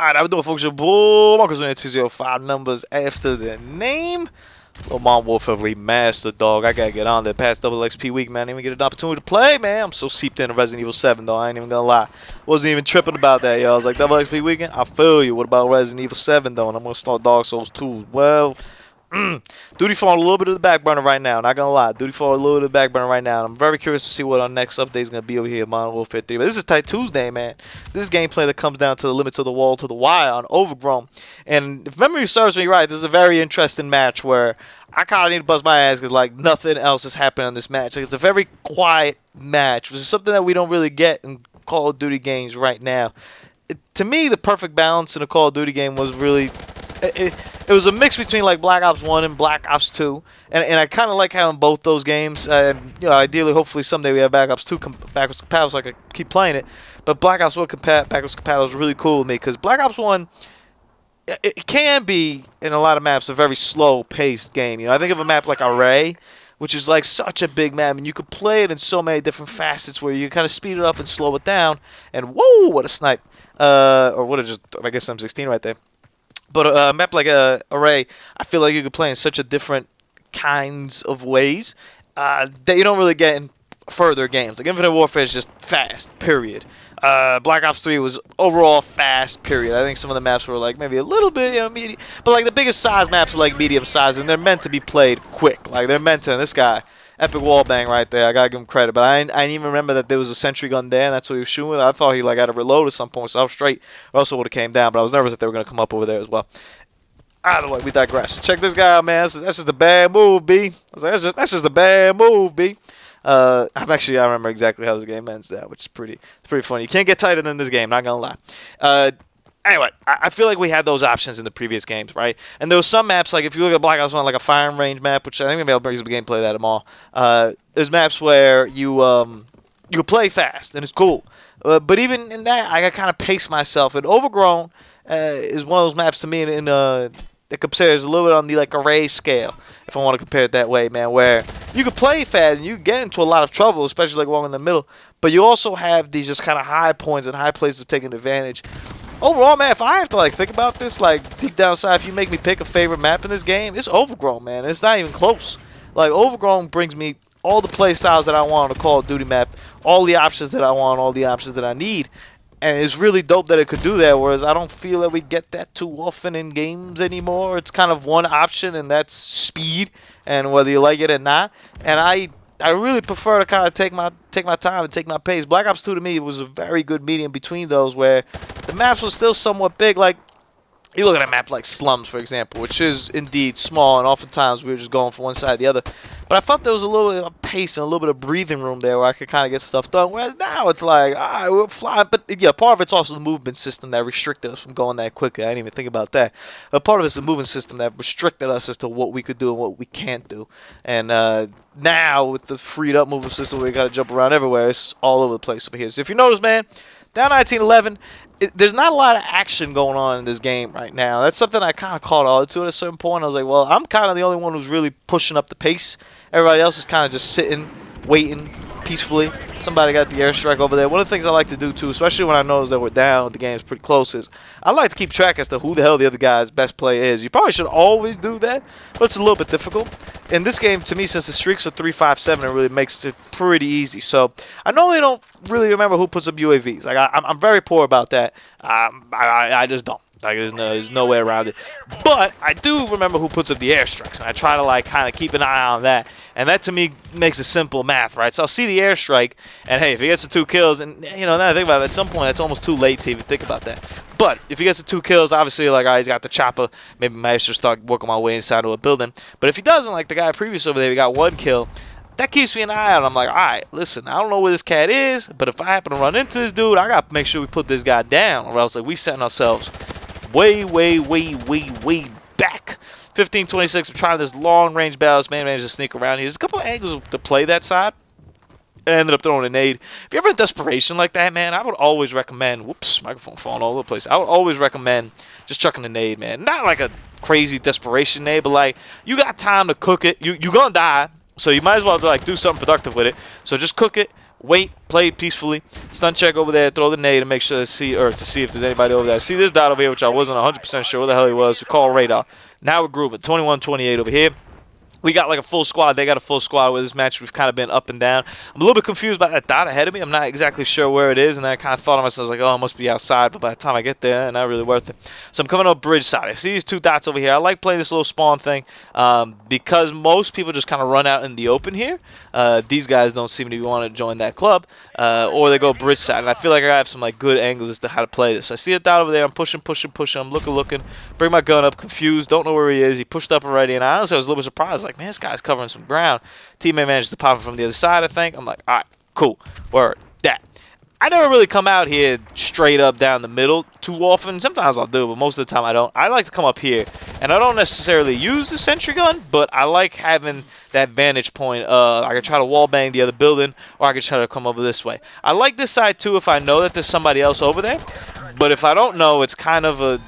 Alright, I would do a folks. Your bull Marcus 205 numbers after the name. Lamont Warfare Remastered, dog. I gotta get on there past double XP week, man. I didn't even get an opportunity to play, man. I'm so seeped into Resident Evil 7, though. I ain't even gonna lie. Wasn't even tripping about that, yo. I was like, double XP weekend? I feel you. What about Resident Evil 7, though? And I'm gonna start Dark Souls 2. Well, Duty falling a little bit of the back burner right now. Not gonna lie. Duty falling a little bit of the back burner right now. And I'm very curious to see what our next update is gonna be over here, Modern Warfare 3. But this is Tight Tuesday, man. This is gameplay that comes down to the limit to the wall to the wire on Overgrown. And if memory serves me right, this is a very interesting match where I kind of need to bust my ass because like nothing else is happening in this match. Like, it's a very quiet match, which is something that we don't really get in Call of Duty games right now. To me, the perfect balance in a Call of Duty game was really it was a mix between like Black Ops 1 and Black Ops 2, and I kind of like having both those games. Ideally, hopefully someday we have Black Ops 2 backwards compatible so I can keep playing it. But Black Ops 1 backwards compatible is really cool with me because Black Ops 1, it can be in a lot of maps a very slow-paced game. You know, I think of a map like Array, which is like such a big map, and you could play it in so many different facets where you kind of speed it up and slow it down. And whoa, what a snipe! Or what a just I guess M16 right there. But a map like Array, I feel like you could play in such a different kinds of ways that you don't really get in further games. Like Infinite Warfare is just fast, period. Black Ops 3 was overall fast, period. I think some of the maps were like maybe a little bit, medium. But like the biggest size maps are like medium size, and they're meant to be played quick. Like they're meant to. And this guy, epic wallbang right there. I gotta give him credit. But I didn't even remember that there was a sentry gun there, and that's what he was shooting with. I thought he like had to reload at some point, so I was straight. Or else it would have came down. But I was nervous that they were gonna come up over there as well. Either way, we digress. Check this guy out, man. That's just a bad move, B. I was like, that's just a bad move, B. I remember exactly how this game ends now, which is pretty funny. You can't get tighter than this game, not gonna lie. Anyway, I feel like we had those options in the previous games, right? And there was some maps, like if you look at Black Ops 1, like a firing range map, which I think maybe I'll bring some gameplay of that tomorrow. There's maps where you play fast, and it's cool. But even in that, I kind of pace myself. And Overgrown is one of those maps to me that compares a little bit on the like Array scale, if I want to compare it that way, man, where you can play fast and you get into a lot of trouble, especially like along in the middle, but you also have these just kind of high points and high places of taking advantage. Overall, man, if I have to like think about this, like deep down inside, if you make me pick a favorite map in this game, it's Overgrown, man. It's not even close. Like Overgrown brings me all the play styles that I want on a Call of Duty map, all the options that I want, all the options that I need. And it's really dope that it could do that, whereas I don't feel that we get that too often in games anymore. It's kind of one option, and that's speed, and whether you like it or not. And I really prefer to kind of take my time and take my pace. Black Ops 2 to me was a very good medium between those, where the maps were still somewhat big. Like you look at a map like Slums, for example, which is indeed small, and oftentimes we were just going from one side to the other. But I felt there was a little bit of pace and a little bit of breathing room there where I could kind of get stuff done. Whereas now it's like, all right, we're flying. But yeah, part of it's also the movement system that restricted us from going that quickly. I didn't even think about that. But part of it's the movement system that restricted us as to what we could do and what we can't do. And now with the freed up movement system where we got to jump around everywhere, it's all over the place over here. So if you notice, man, down 1911, there's not a lot of action going on in this game right now. That's something I kind of caught on to at a certain point. I was like, well, I'm kind of the only one who's really pushing up the pace. Everybody else is kind of just sitting, waiting peacefully. Somebody got the airstrike over there. One of the things I like to do, too, especially when I know that we're down, the game's pretty close, is I like to keep track as to who the hell the other guy's best player is. You probably should always do that, but it's a little bit difficult. In this game, to me, since the streaks are 3-5-7, it really makes it pretty easy. So I normally don't really remember who puts up UAVs. Like I'm very poor about that. I just don't. Like there's no way around it. But I do remember who puts up the airstrikes, and I try to like kind of keep an eye on that. And that to me makes it simple math, right? So I'll see the airstrike, and hey, if he gets the 2 kills, and you know, now I think about it, at some point it's almost too late to even think about that. But if he gets the 2 kills, obviously like, all right, he's got the chopper. Maybe I should start working my way inside of a building. But if he doesn't, like the guy previous over there, he got 1 kill. That keeps me an eye out. I'm like, all right, listen, I don't know where this cat is, but if I happen to run into this dude, I got to make sure we put this guy down, or else like we setting ourselves way back. 15-26, I'm trying this long-range balance. Man, managed to sneak around here. There's a couple of angles to play that side. I ended up throwing a nade. If you're ever in desperation like that, man, I would always recommend... Whoops, microphone falling all over the place. I would always recommend just chucking a nade, man. Not like a crazy desperation nade, but like, you got time to cook it. You're going to die, so you might as well like do something productive with it. So just cook it. wait, play peacefully, stun check over there, throw the nade, and make sure to see if there's anybody over there. See this dot over here, which I wasn't 100% sure where the hell he was. We call radar. Now we're grooving. 21-28 over here. We got like a full squad. They got a full squad with this match. We've kind of been up and down. I'm a little bit confused by that dot ahead of me. I'm not exactly sure where it is. And then I kind of thought to myself, like, oh, it must be outside. But by the time I get there, not really worth it. So I'm coming up bridge side. I see these two dots over here. I like playing this little spawn thing because most people just kind of run out in the open here. These guys don't seem to want to join that club. Or they go bridge side. And I feel like I have some like good angles as to how to play this. So I see a dot over there. I'm pushing. I'm looking. Bring my gun up. Confused. Don't know where he is. He pushed up already. And honestly, I was a little bit surprised. Like, man, this guy's covering some ground. Teammate managed to pop him from the other side, I think. I'm like, all right, cool. Word. That. I never really come out here straight up down the middle too often. Sometimes I'll do, but most of the time I don't. I like to come up here. And I don't necessarily use the sentry gun, but I like having that vantage point. I can try to wall bang the other building, or I can try to come over this way. I like this side, too, if I know that there's somebody else over there. But if I don't know, it's kind of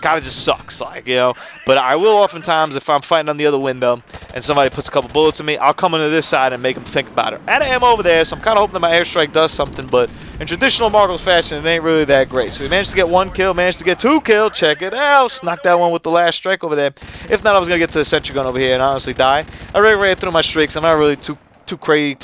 just sucks, like, you know. But I will oftentimes, if I'm fighting on the other window and somebody puts a couple bullets in me, I'll come into this side and make them think about it. Out of ammo over there, so I'm kind of hoping that my airstrike does something, but in traditional Marcos fashion, it ain't really that great. So we managed to get 1 kill, managed to get 2 kills. Check it out. Snuck that one with the last strike over there. If not, I was going to get to the sentry gun over here and honestly die. I already ran through my streaks. I'm not really too crazy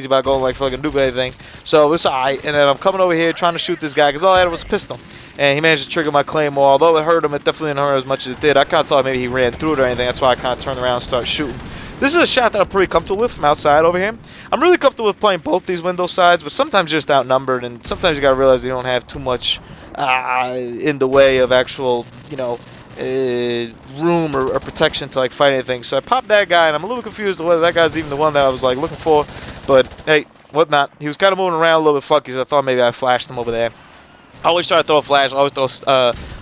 about going like fucking nuke or anything. So it's alright. And then I'm coming over here trying to shoot this guy because all I had was a pistol. And he managed to trigger my claymore. Although it hurt him, it definitely didn't hurt as much as it did. I kind of thought maybe he ran through it or anything. That's why I kind of turned around and started shooting. This is a shot that I'm pretty comfortable with from outside over here. I'm really comfortable with playing both these window sides, but sometimes just outnumbered, and sometimes you gotta realize you don't have too much in the way of actual, you know, room or protection to like fight anything. So I popped that guy, and I'm a little confused whether that guy's even the one that I was like looking for. But hey, whatnot. He was kind of moving around a little bit funky, so I thought maybe I flashed him over there. I always try to throw a flash. I always throw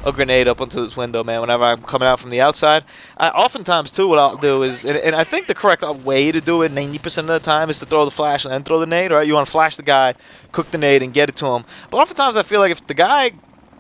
a grenade up onto this window, man, whenever I'm coming out from the outside. Oftentimes, too, what I'll do is, and I think the correct way to do it 90% of the time is to throw the flash and then throw the nade. Right? You want to flash the guy, cook the nade, and get it to him. But oftentimes, I feel like if the guy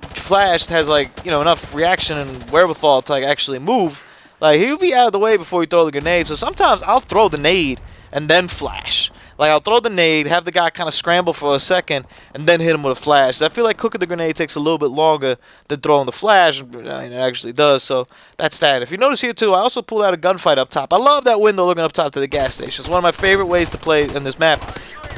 flashed has, like, you know, enough reaction and wherewithal to like actually move, like, he'll be out of the way before you throw the grenade. So sometimes I'll throw the nade and then flash. Like, I'll throw the nade, have the guy kind of scramble for a second, and then hit him with a flash. I feel like cooking the grenade takes a little bit longer than throwing the flash. I mean, it actually does, so that's that. If you notice here, too, I also pulled out a gunfight up top. I love that window looking up top to the gas station. It's one of my favorite ways to play in this map.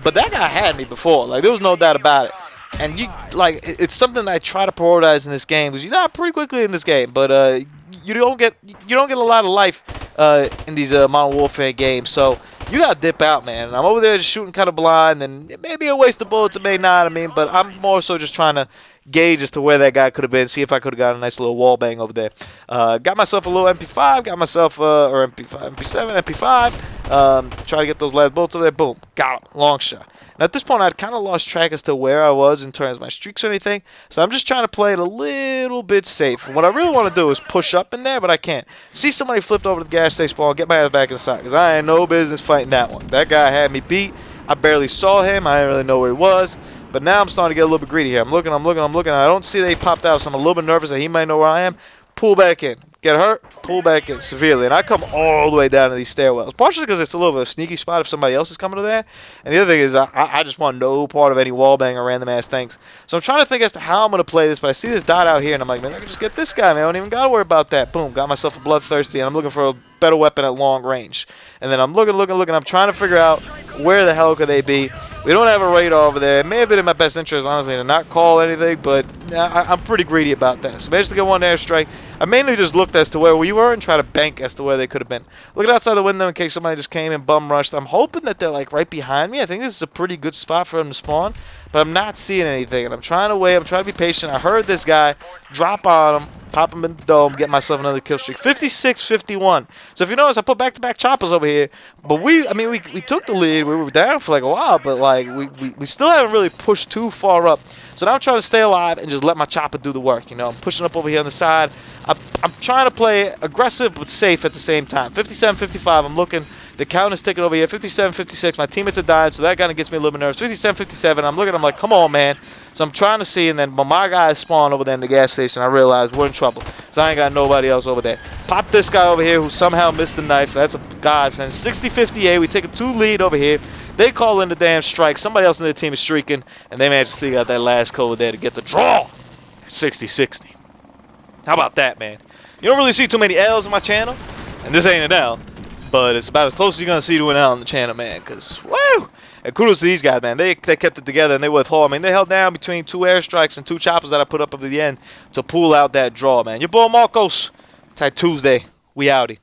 But that guy had me before. Like, there was no doubt about it. And, it's something that I try to prioritize in this game, because you die pretty quickly in this game. But you don't get a lot of life in these Modern Warfare games, so you gotta dip out, man. And I'm over there just shooting kind of blind, and it may be a waste of bullets, it may not, I mean, but I'm more so just trying to gauge as to where that guy could have been, see if I could have got a nice little wall bang over there. Got myself a little MP5, got myself, or MP5, MP7, MP5, try to get those last bullets over there, boom, got him, long shot. And at this point, I'd kind of lost track as to where I was in terms of my streaks or anything, so I'm just trying to play it a little bit safe. What I really want to do is push up in there, but I can't. See somebody flipped over to the gas station spawn, get my ass back inside, because I ain't no business fighting that one. That guy had me beat. I barely saw him. I didn't really know where he was. But now I'm starting to get a little bit greedy here. I'm looking. I don't see that he popped out, so I'm a little bit nervous that he might know where I am. Pull back in. Get hurt, pull back in severely. And I come all the way down to these stairwells. Partially because it's a little bit of a sneaky spot if somebody else is coming to there. And the other thing is I just want no part of any wallbang or random ass things. So I'm trying to think as to how I'm going to play this. But I see this dot out here and I'm like, man, I can just get this guy, man. I don't even got to worry about that. Boom, got myself a bloodthirsty. And I'm looking for a better weapon at long range. And then I'm looking. I'm trying to figure out where the hell could they be. We don't have a radar over there. It may have been in my best interest, honestly, to not call anything, but I'm pretty greedy about that. So I managed to get one airstrike. I mainly just looked as to where we were and tried to bank as to where they could have been. Looking outside the window in case somebody just came and bum rushed. I'm hoping that they're like right behind me. I think this is a pretty good spot for them to spawn, but I'm not seeing anything. And I'm trying to wait. I'm trying to be patient. I heard this guy drop on him, pop him in the dome, get myself another kill streak. 56-51. So if you notice, I put back-to-back choppers over here. But we took the lead. We were down for like a while, but like we still haven't really pushed too far up. So now I'm trying to stay alive and just let my chopper do the work. You know, I'm pushing up over here on the side. I'm trying to play aggressive but safe at the same time. 57-55. I'm looking. The count is ticking over here. 57-56. My teammates are dying, so that kind of gets me a little bit nervous. 57-57. I'm looking. I'm like, come on, man. So I'm trying to see, and then when my guys spawn over there in the gas station, I realize we're in trouble. So I ain't got nobody else over there. Pop this guy over here who somehow missed the knife. That's a godsend. 60-58. We take a 2 lead over here. They call in the damn strike. Somebody else in their team is streaking, and they managed to see out that last code there to get the draw. 60-60. How about that, man? You don't really see too many L's in my channel, and this ain't an L, but it's about as close as you're gonna see to an L on the channel, man. Cause woo! And kudos to these guys, man. They kept it together and they were hard. I mean, they held down between 2 airstrikes and 2 choppers that I put up at the end to pull out that draw, man. Your boy Marcos. Tight Tuesday. We outie.